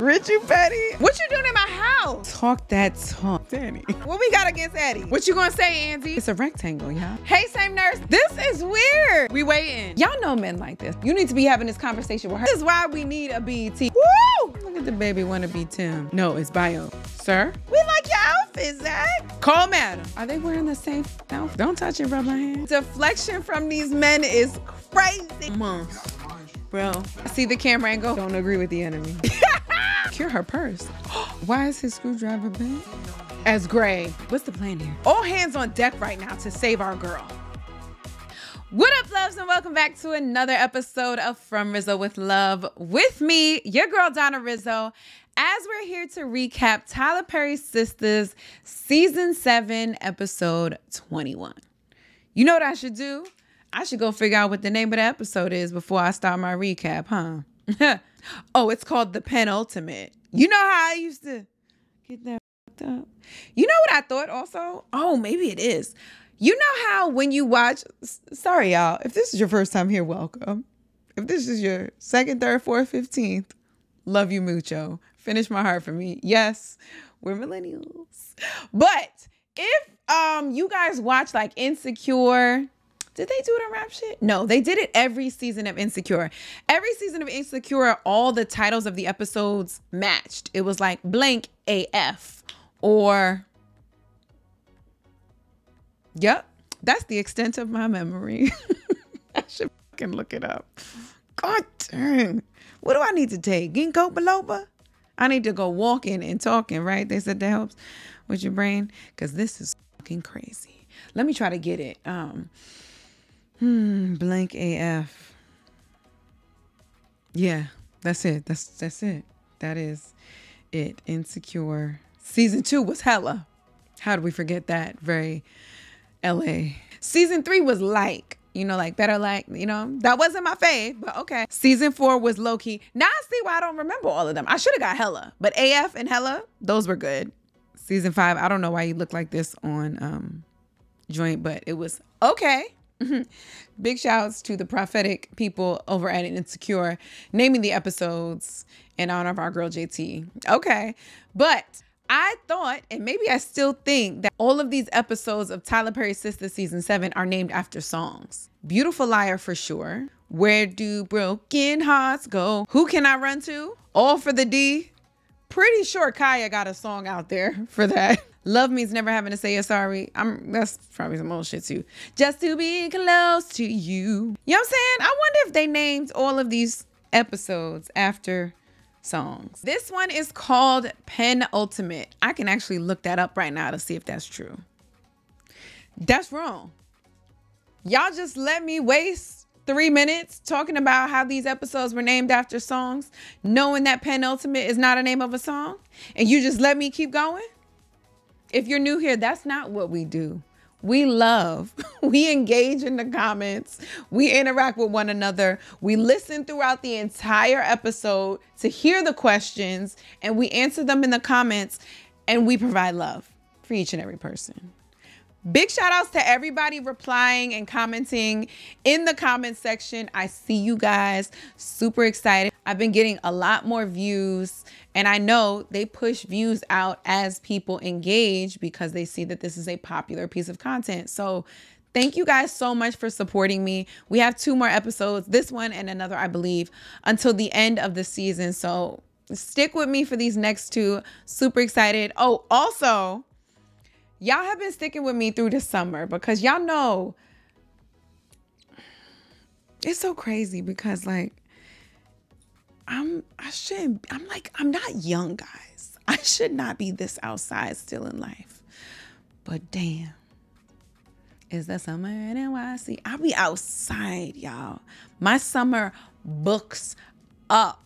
Richie Petty. What you doing in my house? Talk that talk, Danny. What we got against Eddie? What you gonna say, Andy? It's a rectangle, y'all. Hey, same nurse. This is weird. We waiting. Y'all know men like this. You need to be having this conversation with her. This is why we need a BET. Woo! Look at the baby wanna be Tim. No, it's Bio. Sir? We like your outfit, Zach. Call madam. Are they wearing the same outfit? Don't touch it, rub my hand. Deflection from these men is crazy. Mom. Bro, I see the camera angle. Don't agree with the enemy. Cure her purse. Why is his screwdriver bent? As gray. What's the plan here? All hands on deck right now to save our girl. What up, loves, and welcome back to another episode of From Rizzo with Love with me, your girl, Donna Rizzo, as we're here to recap Tyler Perry Sistas Season 7, Episode 21. You know what I should do? I should go figure out what the name of the episode is before I start my recap, huh? Oh, it's called The Penultimate. You know how I used to get that up? You know what I thought also? Oh, maybe it is. You know how when you watch, sorry y'all, if this is your first time here, welcome. If this is your second, third, fourth, 15th, love you mucho. Finish my heart for me. Yes, we're millennials. But if you guys watch like Insecure, did they do it on Rap Shit? No, they did it every season of Insecure. Every season of Insecure, all the titles of the episodes matched. It was like blank AF or... Yep, that's the extent of my memory. I should fucking look it up. God dang. What do I need to take? Ginkgo biloba? I need to go walking and talking, right? They said that helps with your brain because this is fucking crazy. Let me try to get it. Blank AF. Yeah, that's it. That's it. That is it. Insecure. Season 2 was hella. How do we forget that? Very LA. Season 3 was like, you know, like better like, you know, that wasn't my fave, but okay. Season 4 was low key. Now I see why I don't remember all of them. I should have got hella, but AF and hella, those were good. Season 5, I don't know why you look like this on Joint, but it was okay. Big shouts to the prophetic people over at Insecure naming the episodes in honor of our girl JT. Okay. But I thought, and maybe I still think, that all of these episodes of Tyler Perry Sistas Season 7 are named after songs. Beautiful Liar for sure. Where Do Broken Hearts Go? Who Can I Run To? All for the D. Pretty sure Kaya got a song out there for that. Love Means Never Having to Say You're Sorry. That's probably some old shit too. Just to Be Close to You. You know what I'm saying? I wonder if they named all of these episodes after songs. This one is called Penultimate. I can actually look that up right now to see if that's true. That's wrong. Y'all just let me waste 3 minutes talking about how these episodes were named after songs, knowing that Penultimate is not a name of a song, and you just let me keep going? If you're new here, that's not what we do. We love, we engage in the comments, we interact with one another, we listen throughout the entire episode to hear the questions, and we answer them in the comments, and we provide love for each and every person. Big shout outs to everybody replying and commenting in the comment section. I see you guys. Super excited. I've been getting a lot more views, and I know they push views out as people engage because they see that this is a popular piece of content. So thank you guys so much for supporting me. We have 2 more episodes, this one and another, I believe, until the end of the season. So stick with me for these next 2. Super excited. Oh, also, y'all have been sticking with me through the summer because y'all know it's so crazy because like I'm not young, guys. I should not be this outside still in life. But damn, is the summer in NYC? I'll be outside, y'all. My summer books up.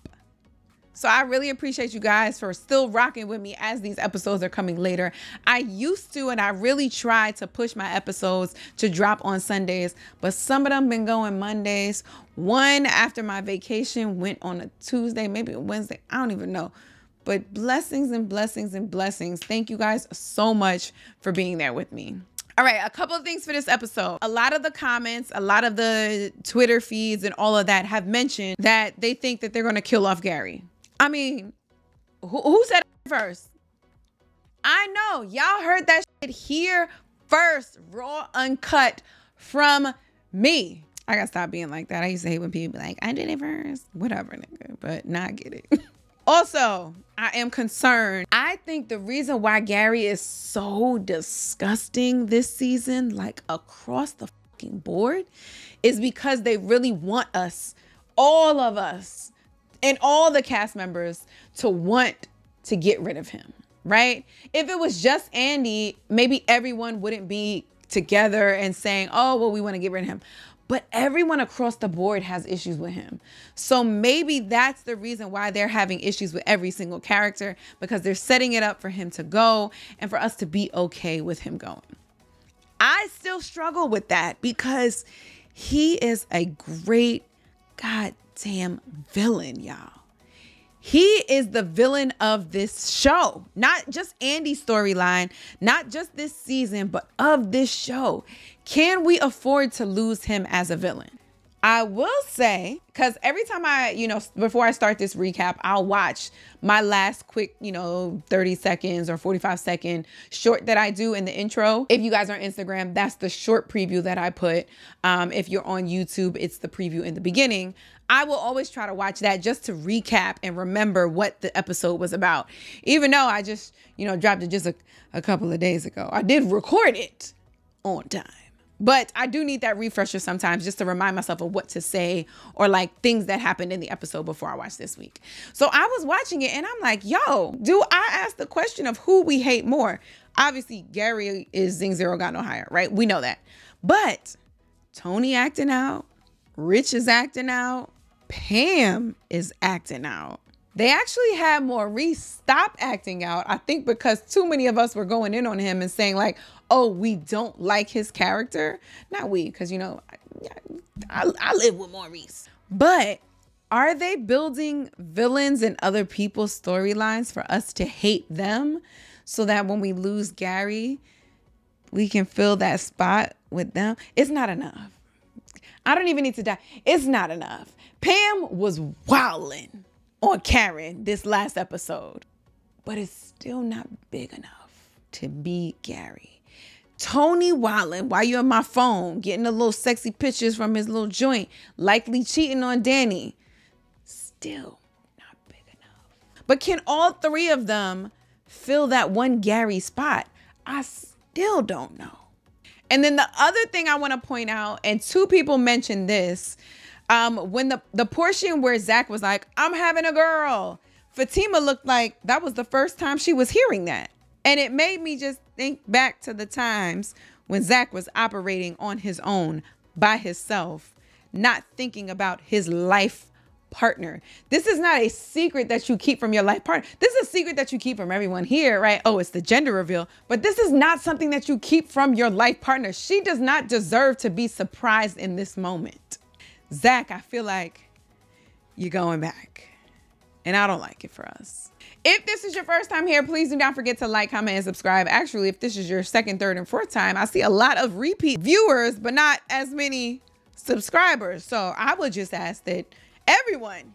So I really appreciate you guys for still rocking with me as these episodes are coming later. I used to, and I really tried to push my episodes to drop on Sundays, but some of them been going Mondays. One after my vacation went on a Tuesday, maybe a Wednesday. I don't even know. But blessings and blessings and blessings. Thank you guys so much for being there with me. All right, a couple of things for this episode. A lot of the comments, a lot of the Twitter feeds and all of that have mentioned that they think that they're going to kill off Gary. I mean, Who said it first? I know. Y'all heard that shit here first. Raw, uncut from me. I gotta stop being like that. I used to hate when people be like, I did it first. Whatever, nigga. But now I get it. Also, I am concerned. I think the reason why Gary is so disgusting this season, like across the fucking board, is because they really want us, all of us, and all the cast members to want to get rid of him, right? If it was just Andy, maybe everyone wouldn't be together and saying, oh, well, we want to get rid of him. But everyone across the board has issues with him. So maybe that's the reason why they're having issues with every single character, because they're setting it up for him to go and for us to be okay with him going. I still struggle with that because he is a great goddamn villain, y'all. He is the villain of this show, not just Andy's storyline, not just this season, but of this show. Can we afford to lose him as a villain? I will say, because every time before I start this recap, I'll watch my last quick, 30 seconds or 45-second short that I do in the intro. If you guys are on Instagram, that's the short preview that I put. If you're on YouTube, it's the preview in the beginning. I will always try to watch that just to recap and remember what the episode was about. Even though I just, dropped it just a couple of days ago. I did record it on time. But I do need that refresher sometimes just to remind myself of what to say or like things that happened in the episode before I watched this week. So I was watching it and I'm like, yo, do I ask the question of who we hate more? Obviously, Gary is Zing Zero got no higher, right? We know that. But Tony acting out, Rich is acting out, Pam is acting out. They actually had Maurice stop acting out, I think because too many of us were going in on him and saying like, oh, we don't like his character. Not we, because, I live with Maurice. But are they building villains in other people's storylines for us to hate them so that when we lose Gary, we can fill that spot with them? It's not enough. I don't even need to die. It's not enough. Pam was wilding on Karen this last episode, but it's still not big enough to beat Gary. Tony wilding while you're on my phone, getting the little sexy pictures from his little joint, likely cheating on Danny. Still not big enough. But can all three of them fill that one Gary spot? I still don't know. And then the other thing I want to point out, and two people mentioned this, when the portion where Zach was like, I'm having a girl, Fatima looked like that was the first time she was hearing that. And it made me just think back to the times when Zach was operating on his own by himself, not thinking about his life partner. This is not a secret that you keep from your life partner. This is a secret that you keep from everyone here, right? Oh, it's the gender reveal. But this is not something that you keep from your life partner. She does not deserve to be surprised in this moment. Zach, I feel like you're going back. And I don't like it for us. If this is your first time here, please do not forget to like, comment, and subscribe. Actually, if this is your second, third, and fourth time, I see a lot of repeat viewers, but not as many subscribers. So I would just ask that everyone,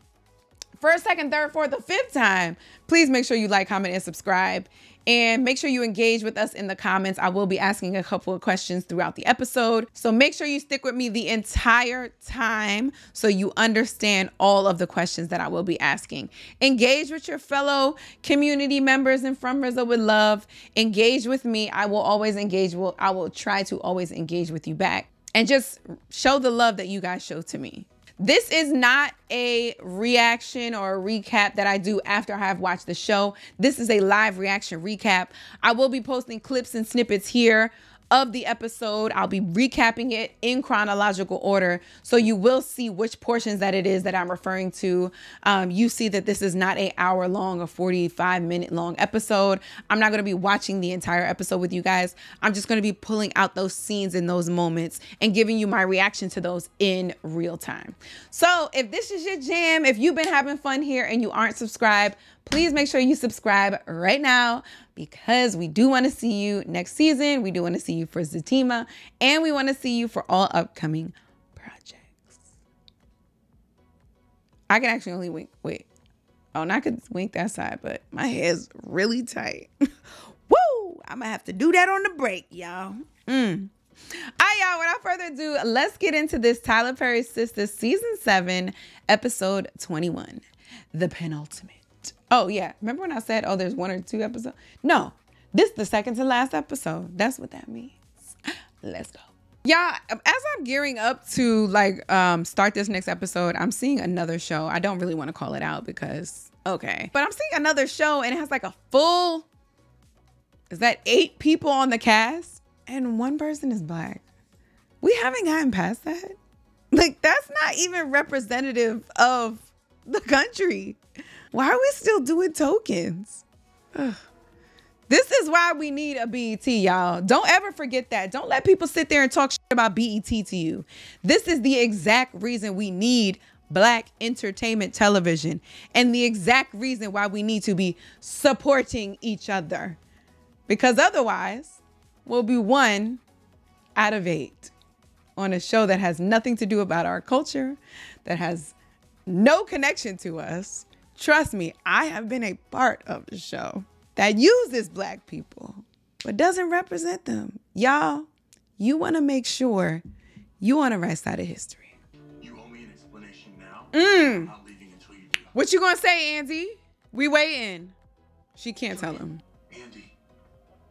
first, second, third, fourth, or fifth time, please make sure you like, comment, and subscribe. And make sure you engage with us in the comments. I will be asking a couple of questions throughout the episode. So make sure you stick with me the entire time so you understand all of the questions that I will be asking. Engage with your fellow community members and From Rizzo with Love. Engage with me. I will always engage. I will try to always engage with you back and just show the love that you guys show to me. This is not a reaction or a recap that I do after I have watched the show. This is a live reaction recap. I will be posting clips and snippets here of the episode. I'll be recapping it in chronological order, so you will see which portions that it is that I'm referring to. You see that this is not an hour long or 45-minute long episode. I'm not going to be watching the entire episode with you guys. I'm just going to be pulling out those scenes in those moments and giving you my reaction to those in real time. So if this is your jam, if you've been having fun here and you aren't subscribed, please make sure you subscribe right now, because we do want to see you next season. We do want to see you for Zatima, and we want to see you for all upcoming projects. I can actually only wait. Oh, and I could wink that side, but my hair is really tight. Woo! I'm gonna have to do that on the break, y'all. All right, y'all, without further ado, let's get into this Tyler Perry Sisters Season 7, Episode 21, The Penultimate. Oh, yeah. Remember when I said, oh, there's 1 or 2 episodes? No, this is the second to last episode. That's what that means. Let's go. Yeah, as I'm gearing up to start this next episode, I'm seeing another show. I don't really want to call it out because, okay. But I'm seeing another show and it has like a full, is that 8 people on the cast? And 1 person is Black. We haven't gotten past that. Like, that's not even representative of the country. Why are we still doing tokens? Ugh. This is why we need a BET, y'all. Don't ever forget that. Don't let people sit there and talk shit about BET to you. This is the exact reason we need Black entertainment television and the exact reason why we need to be supporting each other. Because otherwise, we'll be 1 out of 8 on a show that has nothing to do about our culture, that has no connection to us. Trust me, I have been a part of the show that uses Black people, but doesn't represent them. Y'all, you want to make sure you on the right side of history. You owe me an explanation now. I'm not leaving until you do. What you gonna say, Andy? We waiting. She can't tell him. Andy,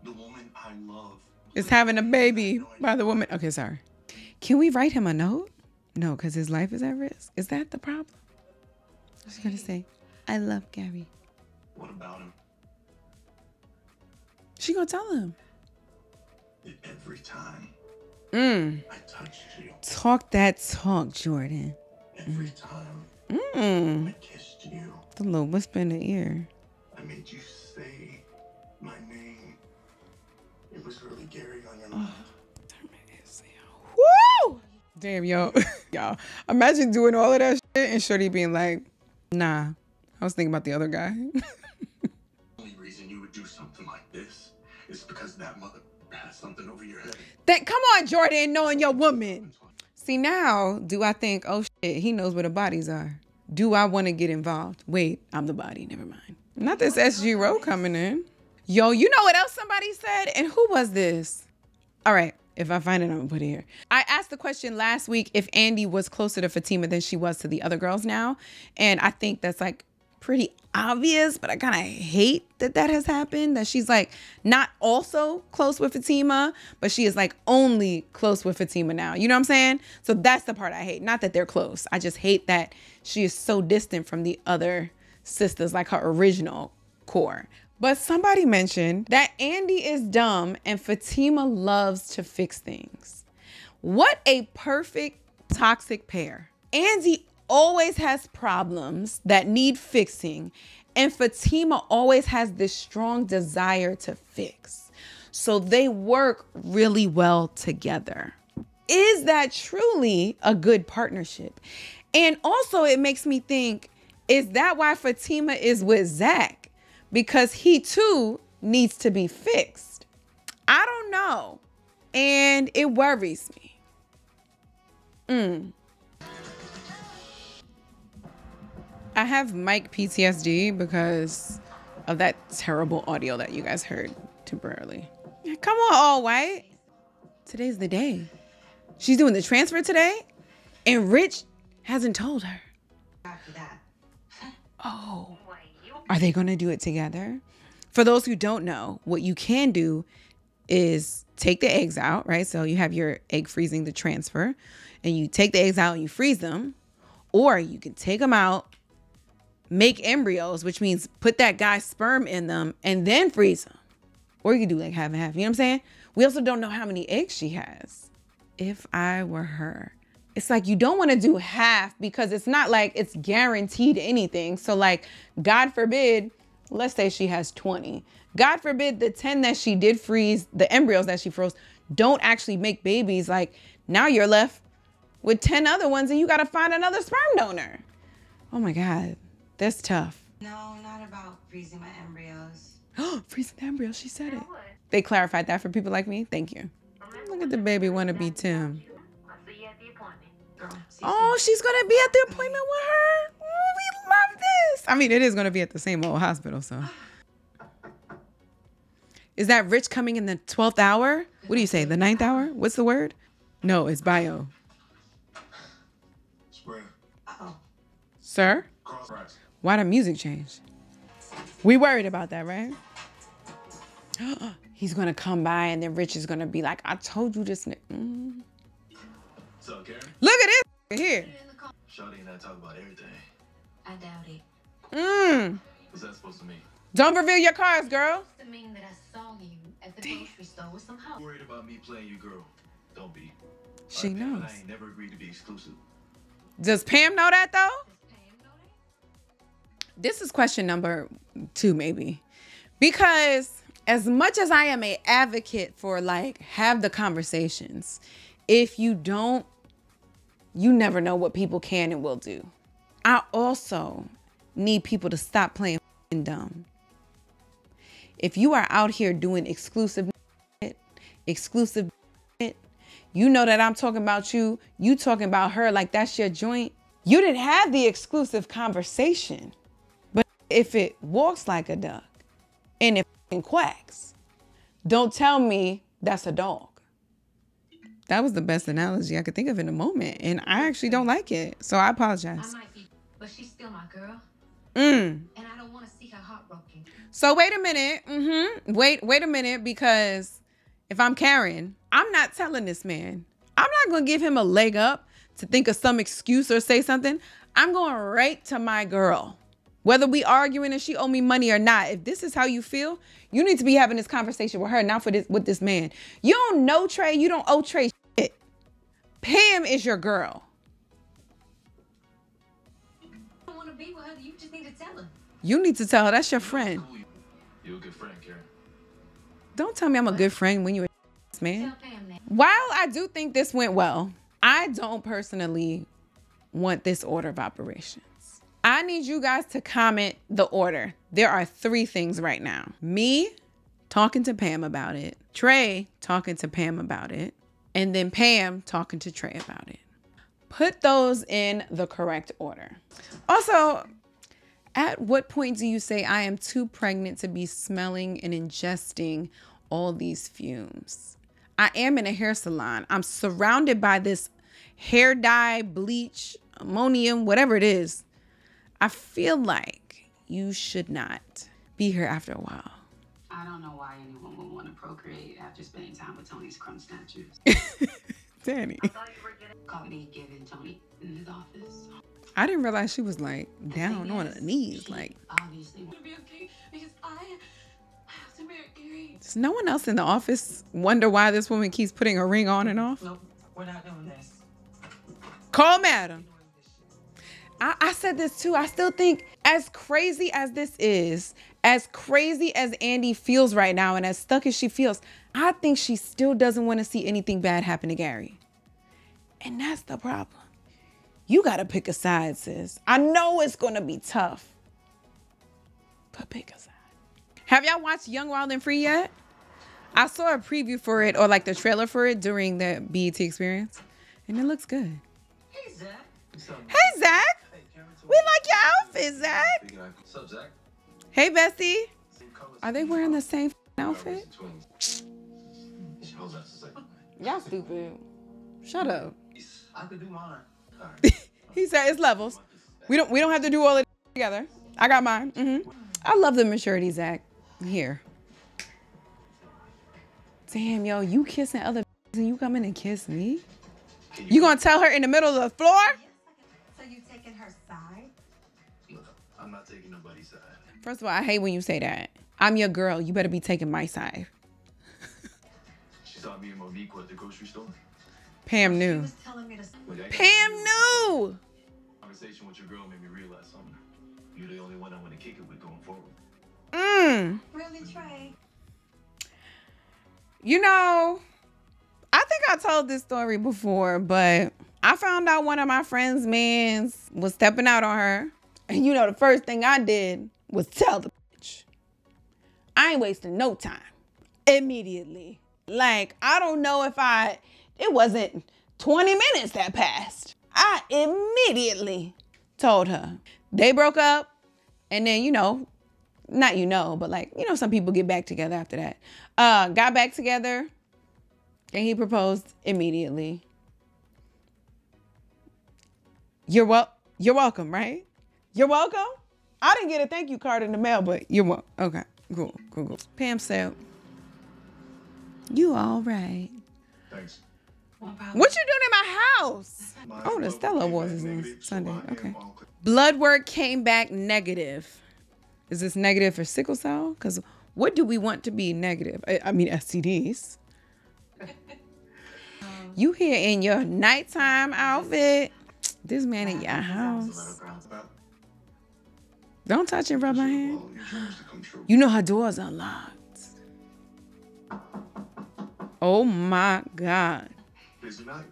the woman I love Is having a baby by the woman. Okay, sorry. Can we write him a note? No, because his life is at risk. Is that the problem? She's gonna say, I love Gary. What about him? She gonna tell him. Every time I touched you. Talk that talk, Jordan. Every time I kissed you. The little whisper in the ear. I made you say my name. It was really Gary on your mind. Woo! Damn, yo. Y'all, imagine doing all of that shit and Shorty being like, nah, I was thinking about the other guy. The only reason you would do something like this is because that mother has something over your head. Come on, Jordan, knowing your woman. See, now, do I think, oh shit, he knows where the bodies are? Do I want to get involved? Wait, I'm the body, never mind. Not this SG Row coming in. Yo, you know what else somebody said? And who was this? All right, if I find it, I'm gonna put it here. I asked the question last week if Andy was closer to Fatima than she was to the other girls now. And I think that's like pretty obvious, but I kind of hate that that has happened, that she's like not also close with Fatima, but she is like only close with Fatima now. You know what I'm saying? So that's the part I hate. Not that they're close. I just hate that she is so distant from the other sisters, like her original core. But somebody mentioned that Andy is dumb and Fatima loves to fix things. What a perfect toxic pair. Andy always has problems that need fixing, and Fatima always has this strong desire to fix. So they work really well together. Is that truly a good partnership? And also it makes me think, is that why Fatima is with Zach? Because he too needs to be fixed. I don't know. And it worries me. I have mic PTSD because of that terrible audio that you guys heard temporarily. Yeah, come on, All White. Today's the day. She's doing the transfer today, and Rich hasn't told her. After that. Oh, are they going to do it together? For those who don't know, what you can do is take the eggs out, right? So you have your egg freezing the transfer, and you take the eggs out and you freeze them, or you can take them out, make embryos, which means put that guy's sperm in them and then freeze them. Or you can do like half and half. You know what I'm saying? We also don't know how many eggs she has. If I were her, it's like you don't want to do half because it's not like it's guaranteed anything. So like, God forbid, let's say she has 20. God forbid the 10 that she did freeze, the embryos that she froze, don't actually make babies. Like now you're left with 10 other ones and you got to find another sperm donor. Oh my God. That's tough. No, not about freezing my embryos. Freezing the embryos, she said it. They clarified that for people like me. Thank you. Look at the baby wanna be Tim. Oh, she's gonna be at the appointment with her. Oh, we love is. I mean, it is going to be at the same old hospital, so. Is that Rich coming in the 12th hour? What do you say, the 9th hour? What's the word? No, it's bio. Square. Oh, Sir? Cross rights. Why the music change? We worried about that, right? He's going to come by and then Rich is going to be like, I told you this. So, Karen? Look at this here. Shawty and I talk about everything. I doubt it. What's that supposed to mean? Don't reveal your cards, girl. To mean that I saw you at the grocery store with some help. Worried about me playing you, girl? Don't be. She Pam knows. and I ain't never agreed to be exclusive. Does Pam know that, though? Does Pam know that? This is question number 2, maybe. Because as much as I am an advocate for, like, have the conversations, if you don't, you never know what people can and will do. I also need people to stop playing dumb. If you are out here doing exclusive shit, you know that I'm talking about you talking about her like that's your joint. You didn't have the exclusive conversation. But if it walks like a duck and it quacks, don't tell me that's a dog. That was the best analogy I could think of in the moment. And I actually don't like it. So I apologize. I might be, but she's still my girl. And I don't want to see her heartbroken. So wait a minute. Wait a minute, because if I'm Karen, I'm not telling this man. I'm not going to give him a leg up to think of some excuse or say something. I'm going right to my girl. Whether we arguing and she owe me money or not, if this is how you feel, you need to be having this conversation with her, not with this man. You don't know Trey. You don't owe Trey shit. Pam is your girl. I don't want to be with her. You just need to tell her. You need to tell her that's your friend. You're a good friend, Karen. Don't tell me I'm a good friend when you a man. Tell Pam that. While I do think this went well, I don't personally want this order of operations. I need you guys to comment the order. There are 3 things right now. Me talking to Pam about it, Trey talking to Pam about it, and then Pam talking to Trey about it. Put those in the correct order. Also, at what point do you say I am too pregnant to be smelling and ingesting all these fumes? I am in a hair salon. I'm surrounded by this hair dye, bleach, ammonium, whatever it is. I feel like you should not be here after a while. I don't know why anyone would want to procreate after spending time with Tony's crumb snatchers. Danny. I thought you were caught me giving Tony in his office. I didn't realize she was like down on her knees. Like, Obviously, want to be okay because I have to marry Gary. does no one else in the office wonder why this woman keeps putting her ring on and off? Nope, we're not doing this. Call madam. I said this too. I still think as crazy as this is, as crazy as Andy feels right now and as stuck as she feels, I think she still doesn't want to see anything bad happen to Gary. And that's the problem. You got to pick a side, sis. I know it's going to be tough, but pick a side. Have y'all watched Young, Wild, and Free yet? I saw a preview for it or like the trailer for it during the BET experience, and it looks good. Hey, Zach. Hey, Zach. We like your outfit, Zach. What's up, Zach? Hey, Bessie. Same colors. Are they wearing the same outfit? Hold on a second. Y'all stupid. Shut up. I could do mine. All right. He said it's levels. We don't have to do all of it together. I got mine. I love the maturity, Zach. Here. Damn, yo, you kissing other and you come in and kiss me? You gonna tell her in the middle of the floor? So you taking her side? Look, I'm not taking nobody's side. First of all, I hate when you say that. I'm your girl. You better be taking my side. She saw me and Monique at the grocery store. Pam She knew. was telling me to. Pam knew. Conversation with your girl made me realize something. You're the only one I want to kick it with going forward. Really, Trey? You know, I think I told this story before, but I found out one of my friends' mans was stepping out on her. And you know, the first thing I did was tell the bitch. I ain't wasting no time. Immediately. Like, I don't know if it wasn't 20 minutes that passed. I immediately told her. They broke up. And then, but like, some people get back together after that. Got back together and he proposed immediately. You're welcome, right? You're welcome. I didn't get a thank you card in the mail, but you're welcome. Okay, cool. Pam said, you all right. Thanks. What you doing in my house? Oh, the Stella Awards is on Sunday. Okay. Blood work came back negative. Is this negative for sickle cell? Because what do we want to be negative? I mean, STDs. You here in your nighttime outfit. This man in your house. Don't touch and rub my hand. You know her door's unlocked. Oh my God. Busy night.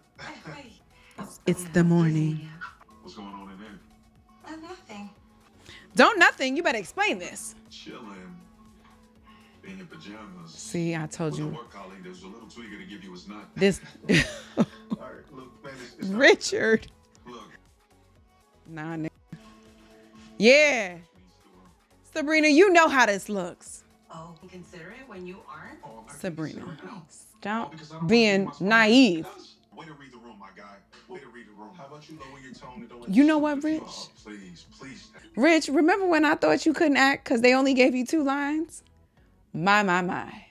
It's the morning. What's going on in there? Nothing. Don't nothing. You better explain this. Chilling. In your pajamas. See, I told With you. a work colleague, there's a little tweaker to give you his nut. This. All right, look, man, it's not- Richard. Look. Nah, nigga. Yeah. Sabrina, you know how this looks. Oh, consider it when you aren't. Oh, I Sabrina, consider it now. stop Because I don't being want to be naive. Way to read the room, my guy. Way to read the room. How about you lower your tone and don't let You know the what, shit Rich? get you off? Please. Rich, remember when I thought you couldn't act because they only gave you 2 lines? My. I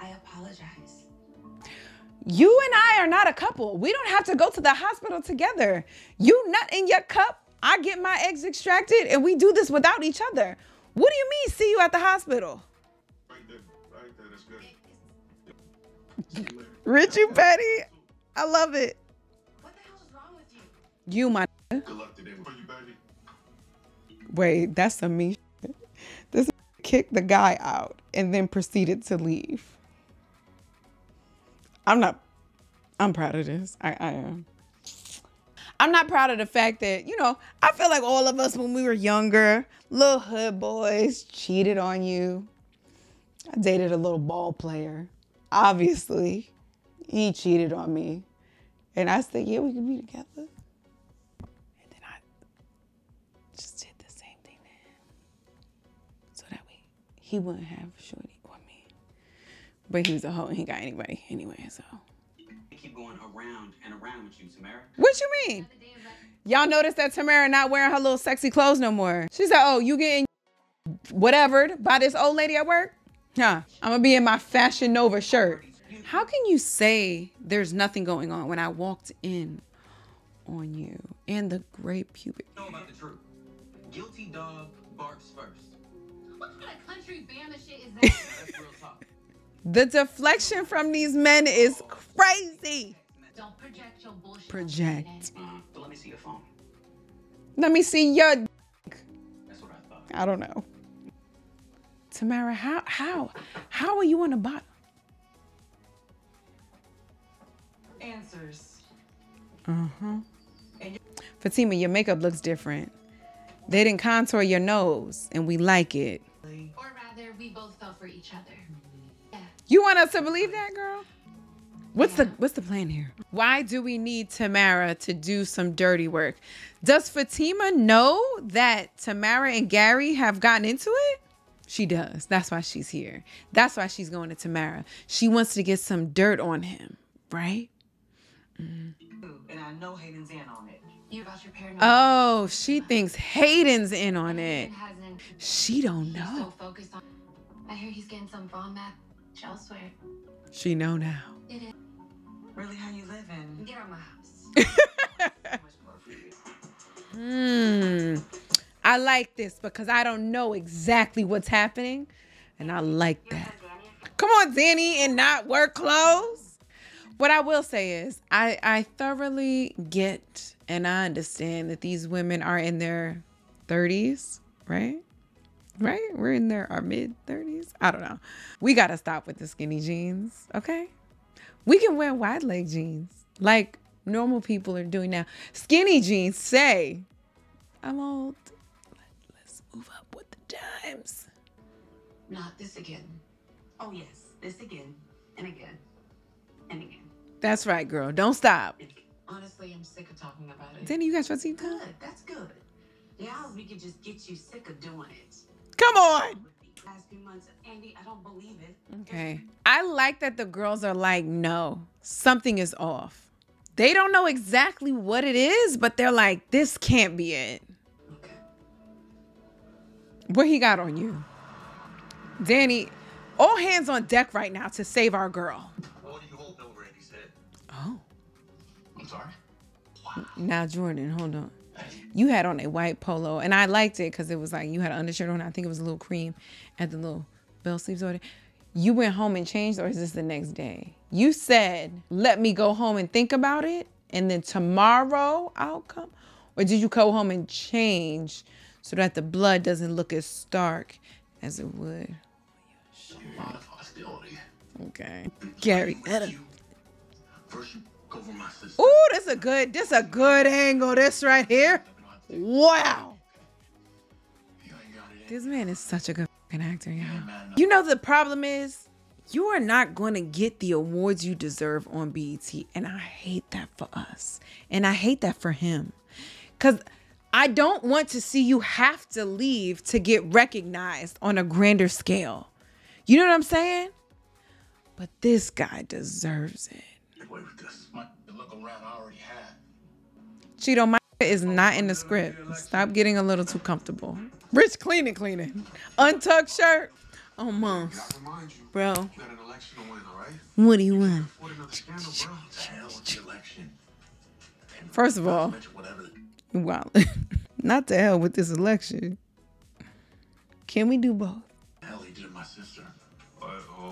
apologize. You and I are not a couple. We don't have to go to the hospital together. You nut in your cup, I get my eggs extracted, and we do this without each other. What do you mean, see you at the hospital? Right there, that's good. See you later. Rich, you petty. I love it. What the hell is wrong with you? You, my. Good luck today. For you, baby. Wait, that's some me shit. This kicked the guy out and then proceeded to leave. I'm proud of this. I am. I'm not proud of the fact that, I feel like all of us when we were younger, little hood boys cheated on you. I dated a little ball player. Obviously, he cheated on me. And I said, yeah, we can be together. And then I just did the same thing to him. So that way he wouldn't have shorty on me. But he was a hoe and he got anybody anyway, so. I keep going around and around with you, Tamara. What you mean? Y'all notice that Tamara not wearing her little sexy clothes no more. She said, oh, you getting whatevered by this old lady at work? Huh, I'm gonna be in my Fashion Nova shirt. How can you say there's nothing going on when I walked in on you and the great pubic? Know about the truth. Guilty dog barks first. What kind of country Bama shit is that? That's real talk. The deflection from these men is crazy. Don't project your bullshit. Project. But let me see your phone. Let me see your. That's what I thought. I don't know. Tamara, how are you on the bottom? Answers. Fatima, your makeup looks different. They didn't contour your nose, and we like it. Or rather, we both fell for each other. Yeah. You want us to believe that, girl? What's the plan here? Why do we need Tamara to do some dirty work? Does Fatima know that Tamara and Gary have gotten into it? She does. That's why she's here. That's why she's going to Tamara. She wants to get some dirt on him, right? And I know Hayden's in on it. You about your paranoia. Oh, she thinks Hayden's in on it. Hayden hasn't. She don't He's so know. focused on. I hear he's getting some bomb match elsewhere. She know now. It is. Really, how you living? Get out of my house. I like this because I don't know exactly what's happening. And I like that. Come on, Danny, and not work clothes. What I will say is I thoroughly get and I understand that these women are in their 30s, right? Right? We're in our mid 30s. I don't know. We got to stop with the skinny jeans, okay? We can wear wide leg jeans like normal people are doing now. Skinny jeans say, I'm old. Let's move up with the times. Not this again. Oh, yes. This again. And again. And again. That's right, girl. Don't stop. Honestly, I'm sick of talking about it. Danny, you got your teeth done? Good. That's good. Yeah, we could just get you sick of doing it. Come on. Last few months, Andy, I don't believe it. Okay. I like that the girls are like, no, something is off. They don't know exactly what it is, but they're like, this can't be it. Okay. What he got on you? Danny, all hands on deck right now to save our girl. What are you holding over Andy's head? Oh. I'm sorry? Now, Jordan, hold on. You had on a white polo, and I liked it because it was like you had an undershirt on. I think it was a little cream at the little bell sleeves on it. You went home and changed, or is this the next day? You said, let me go home and think about it, and then tomorrow I'll come? Or did you go home and change so that the blood doesn't look as stark as it would? A lot of hostility. Okay. Gary, First you go for my sister. ooh, this a good angle, this right here. Wow. You ain't got it. This man is such a good fucking actor, y'all. Man, enough. You know the problem is you are not going to get the awards you deserve on BET, and I hate that for us. And I hate that for him. Cuz I don't want to see you have to leave to get recognized on a grander scale. You know what I'm saying? But this guy deserves it. Get away with this. The look around I already had. Cheeto, my is not in the script. Stop getting a little too comfortable. Rich cleaning. Untucked shirt. Oh, mom. I remind you, Bro, you got an election to win, all right? what do you want? What another scandal, bro? What the hell with the election? First of all, Whatever. wow. Not to hell with this election. Can we do both? Hell, he did it, my sister.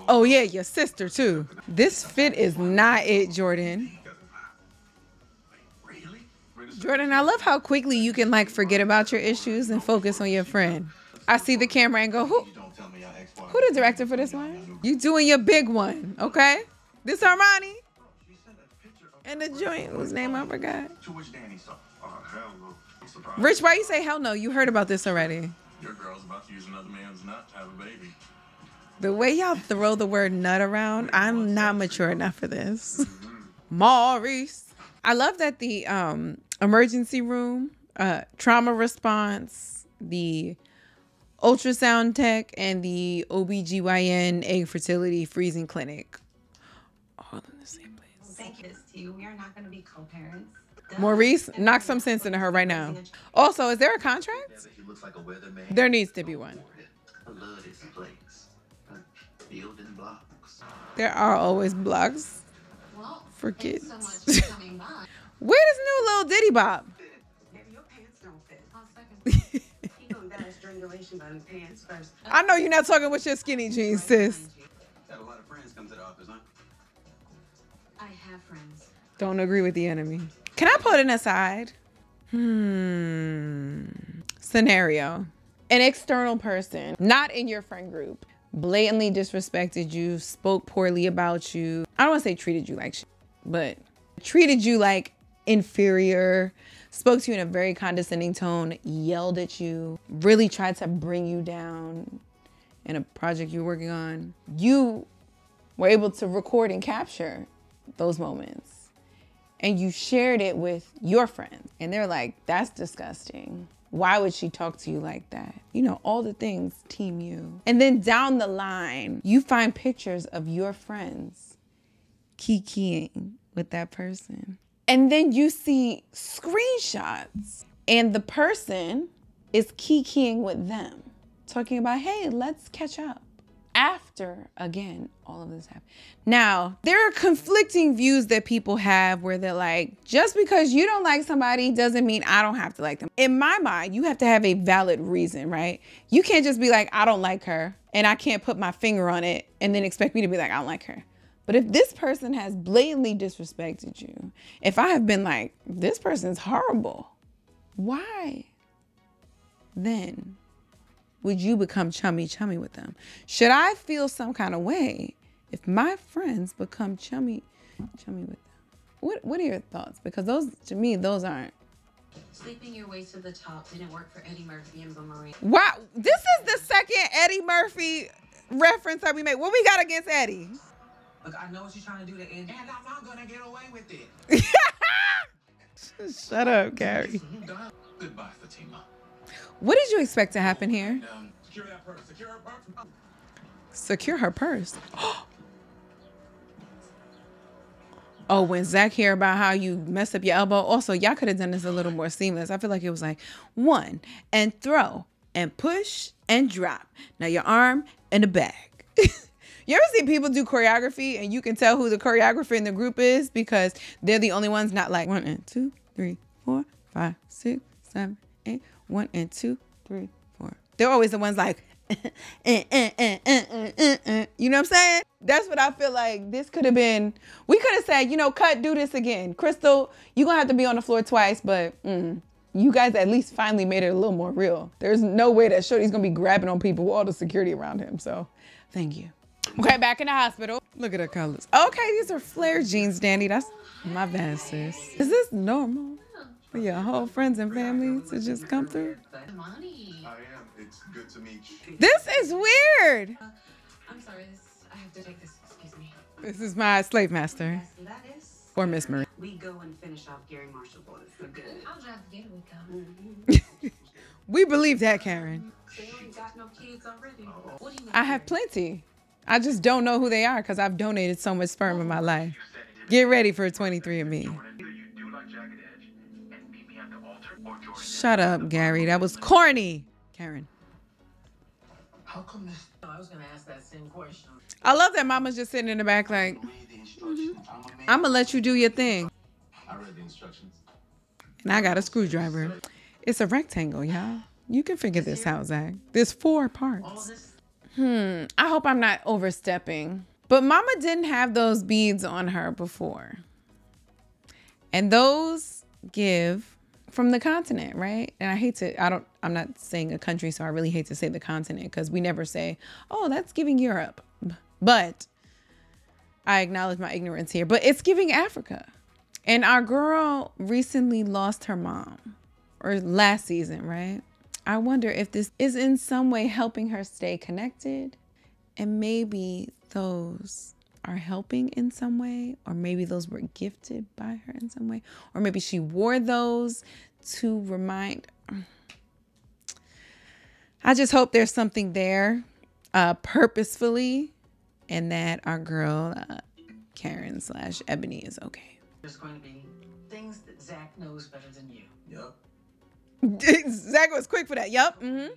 Oh, yeah, your sister, too. This fit is not it, Jordan. Really? Jordan, I love how quickly you can, like, forget about your issues and focus on your friend. I see the camera and go, who Don't tell me I ex-wife. the director for this one? You doing your big one, okay? This Armani She sent a picture of and the joint, whose name I forgot. to which Danny saw. Oh, hell no. I'm surprised. Rich, why you say hell no? You heard about this already. Your girl's about to use another man's nut to have a baby. The way y'all throw the word nut around, I'm not mature enough for this. Maurice. I love that the emergency room, trauma response, the ultrasound tech, and the OBGYN egg fertility freezing clinic all in the same place. Thank you to you. We are not going to be co-parents. Maurice, knock some sense into her right now. Also, is there a contract? He looks like a weatherman. There needs to be one. I love this place. Building blocks. There are always blocks Well, for thanks kids. so much for coming by. Where this new little Diddy Bop? Maybe your pants don't fit. I'll second. He gonna dash strangulation on his pants first. I know you're not talking with your skinny jeans, sis. Got a lot of friends come to the office, huh? I have friends. Don't agree with the enemy. Can I put an aside? Scenario. An external person, not in your friend group, blatantly disrespected you, spoke poorly about you. I don't want to say treated you like shit, but treated you like inferior, spoke to you in a very condescending tone, yelled at you, really tried to bring you down in a project you're working on. You were able to record and capture those moments, and you shared it with your friends, and they're like, that's disgusting. Why would she talk to you like that? You know, all the things, team you. And then down the line, you find pictures of your friends kikiing with that person. And then you see screenshots, and the person is kikiing with them, talking about, hey, let's catch up. After, again, all of this happened. Now, there are conflicting views that people have where they're like, just because you don't like somebody doesn't mean I don't have to like them. In my mind, you have to have a valid reason, right? You can't just be like, I don't like her, and I can't put my finger on it and then expect me to be like, I don't like her. But if this person has blatantly disrespected you, if I have been like, this person's horrible, why then would you become chummy with them? Should I feel some kind of way if my friends become chummy with them? What are your thoughts? Because those, to me, those aren't. Sleeping your way to the top didn't work for Eddie Murphy and Boomerang. Wow, this is the second Eddie Murphy reference that we made. What we got against Eddie? Look, I know what you're trying to do to Andy, and I'm not gonna get away with it. Shut up, Gary. Goodbye, Fatima. What did you expect to happen here? Secure that purse. Secure her purse. Secure her purse. Oh, when Zach hear about how you messed up your elbow. Also, y'all could have done this a little more seamless. I feel like it was like 1 and throw and push and drop. Now your arm and the bag. You ever see people do choreography and you can tell who the choreographer in the group is because they're the only ones not like 1 and 2, 3, 4, 5, 6, 7, 8. 1 and 2, 3, 4. They're always the ones like, you know what I'm saying? That's what I feel like this could have been. We could have said, you know, cut, do this again. Crystal, you're going to have to be on the floor twice, but you guys at least finally made it a little more real. There's no way that Shorty's going to be grabbing on people with all the security around him. So thank you. Okay, back in the hospital. Look at her colors. Okay, these are flare jeans, Danny. That's my bad, sis. Is this normal for your whole friends and family to just come through? Money. I am. It's good to meet you. This is weird. I'm sorry, I have to take this. Excuse me. This is my slave master. Lettuce. Or Miss Marie. We go and finish off Gary Marshall boys. We're good. I'll drive the getaway car. We believe that, Karen. They ain't got no kids already. What do you I have plenty. I just don't know who they are because I've donated so much sperm in my life. Get ready for 23andMe. Shut up, Gary. That was corny. Karen. How come this? I was gonna ask that same question. I love that mama's just sitting in the back like, I'm going to let you do your thing. I read the instructions. And I got a screwdriver. It's a rectangle, y'all. You can figure this out, Zach. There's 4 parts. I hope I'm not overstepping. But mama didn't have those beads on her before. And those give from the continent, right? And I hate to, I'm not saying a country, so I really hate to say the continent because we never say, oh, that's giving Europe. But I acknowledge my ignorance here, but it's giving Africa. And our girl recently lost her mom, or last season, right? I wonder if this is in some way helping her stay connected, and maybe those are helping in some way, or maybe those were gifted by her in some way, or maybe she wore those to remind. I just hope there's something there purposefully, and that our girl Karen / Ebony is okay. There's going to be things that Zach knows better than you. Yup. Zach was quick for that. Yup. Fantastic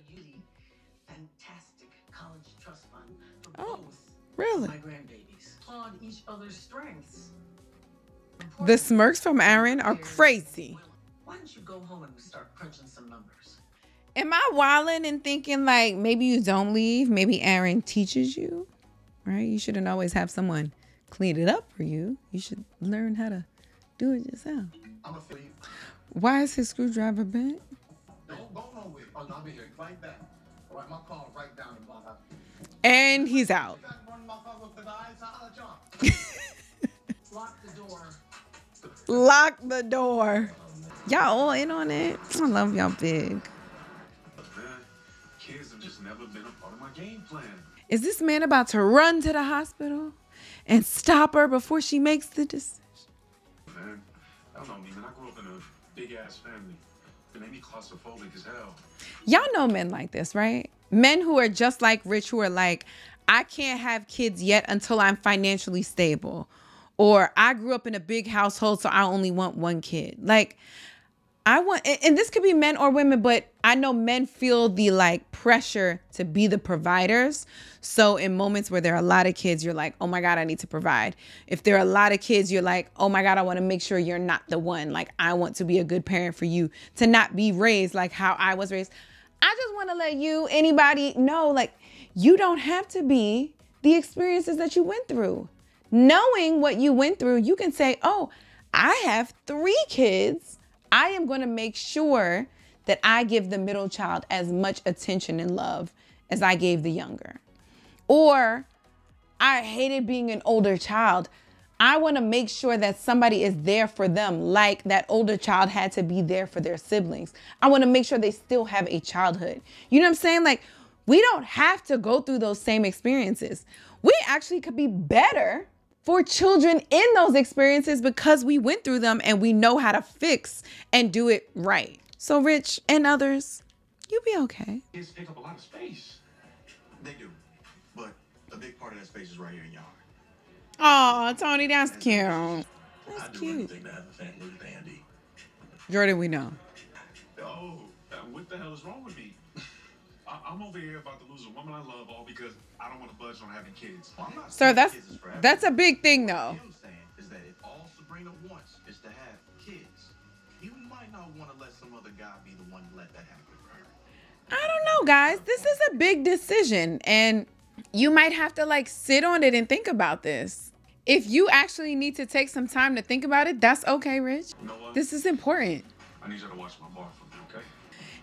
college trust fund for Oh, both really? my grandbabies on each other's strengths. The smirks from Aaron are crazy. Why don't you go home and start crunching some numbers? Am I wilding and thinking like maybe you don't leave? Maybe Aaron teaches you, right? You shouldn't always have someone clean it up for you. You should learn how to do it yourself. I'm a thief. Why is his screwdriver bent? Don't go nowhere. Oh, no, I'll be here right back. All right, my car right down in my house. And he's out. Lock the door. Lock the door. Y'all all in on it. I love y'all big. Man, kids have just never been a part of my game plan. Is this man about to run to the hospital and stop her before she makes the decision? Man, I don't know me, man. I grew up in a big-ass family. It made me claustrophobic as hell. Y'all know men like this, right? Men who are just like Rich, who are like, I can't have kids yet until I'm financially stable. Or I grew up in a big household, so I only want 1 kid. Like, I want, and this could be men or women, but I know men feel the like pressure to be the providers. So in moments where there are a lot of kids, you're like, oh my God, I need to provide. If there are a lot of kids, you're like, oh my God, I want to make sure you're not the one. Like, I want to be a good parent for you, to not be raised like how I was raised. I just want to let anybody know, like, you don't have to be the experiences that you went through. Knowing what you went through, you can say, oh, I have 3 kids. I am going to make sure that I give the middle child as much attention and love as I gave the younger. Or I hated being an older child. I want to make sure that somebody is there for them, like that older child had to be there for their siblings. I want to make sure they still have a childhood. You know what I'm saying? Like, we don't have to go through those same experiences. We actually could be better for children in those experiences because we went through them and we know how to fix and do it right. So Rich and others, You'll be okay. Kids take up a lot of space. They do. But a big part of that space is right here in yard. Oh, Tony, that's cute. I'd That's do cute. anything to have a family with Andy. Jordan, we know. Oh, what the hell is wrong with me? I'm over here about to lose a woman I love all because I don't want to budge on having kids. Well, I'm not Sir, saying that's kids is forever. that's a big thing though. What I'm saying is that if all Sabrina wants is to have kids, you might not want to let some other guy be the one to let that happen for her. I don't know, guys. This is a big decision and you might have to like sit on it and think about this. If you actually need to take some time to think about it, that's okay, Rich. You know what? This is important. I need you to watch my bar for me, okay?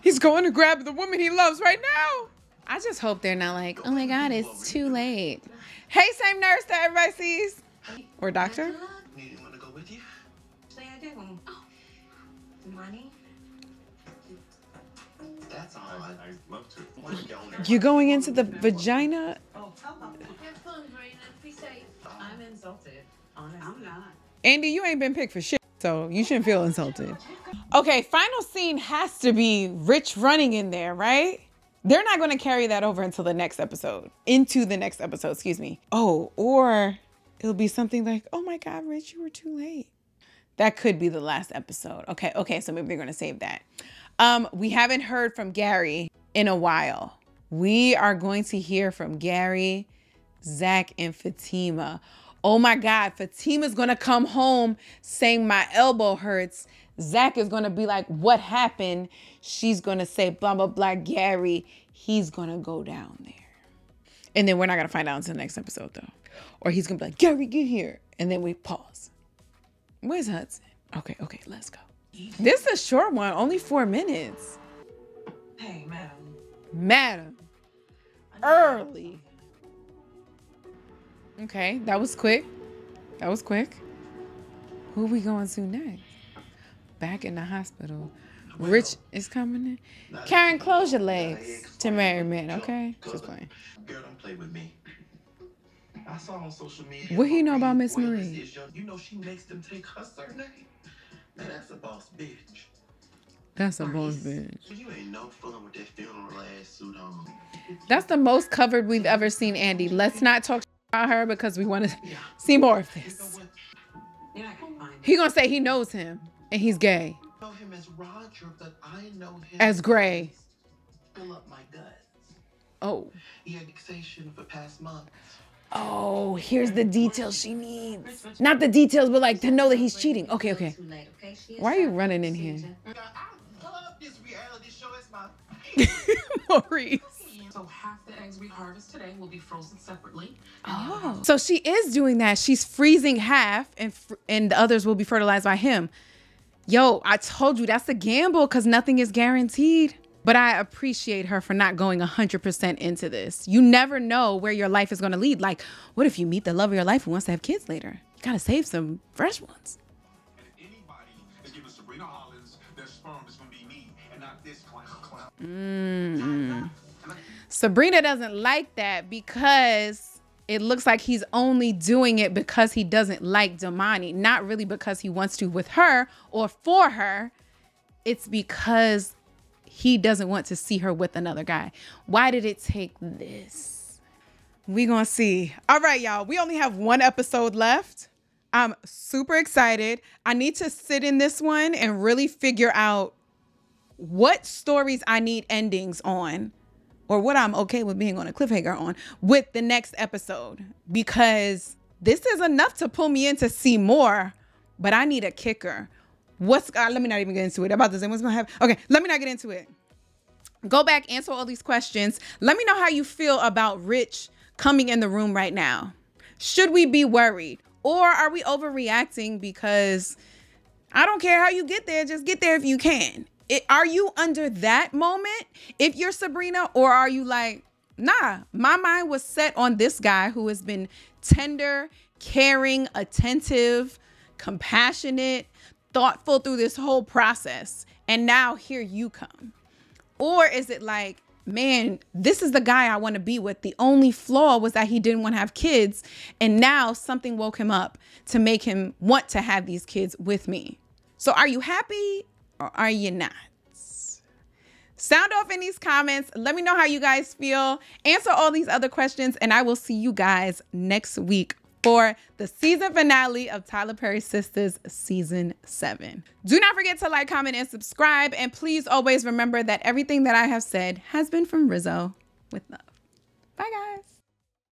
He's going to grab the woman he loves right now. I just hope they're not like, oh my God, it's too late. Hey, same nurse that everybody sees. Or doctor. You want to go with you? Say I do. Oh, money. That's all right. I'd love to. Why don't you go in there? You're going into the vagina. Have fun, Marina. Be safe. I'm insulted, honestly. I'm not. Andy, you ain't been picked for shit, so you shouldn't feel insulted. Okay, final scene has to be Rich running in there, right? They're not going to carry that over until the next episode. Into the next episode, excuse me. Oh, or it'll be something like, oh my God, Rich, you were too late. That could be the last episode. Okay, so maybe they're going to save that. We haven't heard from Gary in a while. We are going to hear from Gary, Zach, and Fatima. Oh my God, Fatima's going to come home saying my elbow hurts. Zach is going to be like, what happened? She's going to say, blah, blah, blah, Gary. He's going to go down there. And then we're not going to find out until the next episode, though. Or he's going to be like, Gary, get here. And then we pause. Where's Hudson? Okay, let's go. This is a short one, only 4 minutes. Hey, madam. Madam. Early. Okay, that was quick. Who we going to next? Back in the hospital. Rich is coming in. Karen, close your legs to marry men, okay? Just playing. Girl, don't play with me. I saw on social media. What he know about Miss Waylon Marie? is young. You know she makes them take her surname. Now that's a boss bitch. That's a boss bitch. You ain't no fun with that funeral ass suit on. That's the most covered we've ever seen Andy. Let's not talk about her because we want to see more of You know this. what? You're not gonna find He gonna say he knows him and he's gay. I know him as Roger, but I know him As Gray. Fill up my guts. Oh. He had fixation for past months. Oh, here's the details she needs. Not the details, but like to know that he's cheating. Okay. Too late, okay? She is Why are you suffering running in from here? seizure. I love this reality show. It's my Maurice. So half the eggs we harvest today will be frozen separately. Oh. So she is doing that. She's freezing half and the others will be fertilized by him. Yo, I told you that's a gamble because nothing is guaranteed. But I appreciate her for not going 100% into this. You never know where your life is going to lead. Like, what if you meet the love of your life who wants to have kids later? You got to save some fresh ones. And if anybody is giving Sabrina Hollins their sperm, it's going to be me and not this clown. Sabrina doesn't like that because it looks like he's only doing it because he doesn't like Damani. Not really because he wants to with her or for her. It's because he doesn't want to see her with another guy. Why did it take this? We gonna see. All right, y'all. We only have 1 episode left. I'm super excited. I need to sit in this one and really figure out what stories I need endings on, or what I'm okay with being on a cliffhanger on with the next episode, because this is enough to pull me in to see more, but I need a kicker. Let me not even get into it. About this, what's gonna happen? Okay, let me not get into it. Go back, answer all these questions. Let me know how you feel about Rich coming in the room right now. Should we be worried? Or are we overreacting because I don't care how you get there, just get there if you can. Are you under that moment if you're Sabrina, or are you like, nah, my mind was set on this guy who has been tender, caring, attentive, compassionate, thoughtful through this whole process, and now here you come? Or is it like, man, this is the guy I want to be with. The only flaw was that he didn't want to have kids, and now something woke him up to make him want to have these kids with me. So are you happy or are you not? Sound off in these comments. Let me know how you guys feel. Answer all these other questions, and I will see you guys next week for the season finale of Tyler Perry Sisters Season 7. Do not forget to like, comment, and subscribe. And please always remember that everything that I have said has been from Rizzo with love. Bye, guys.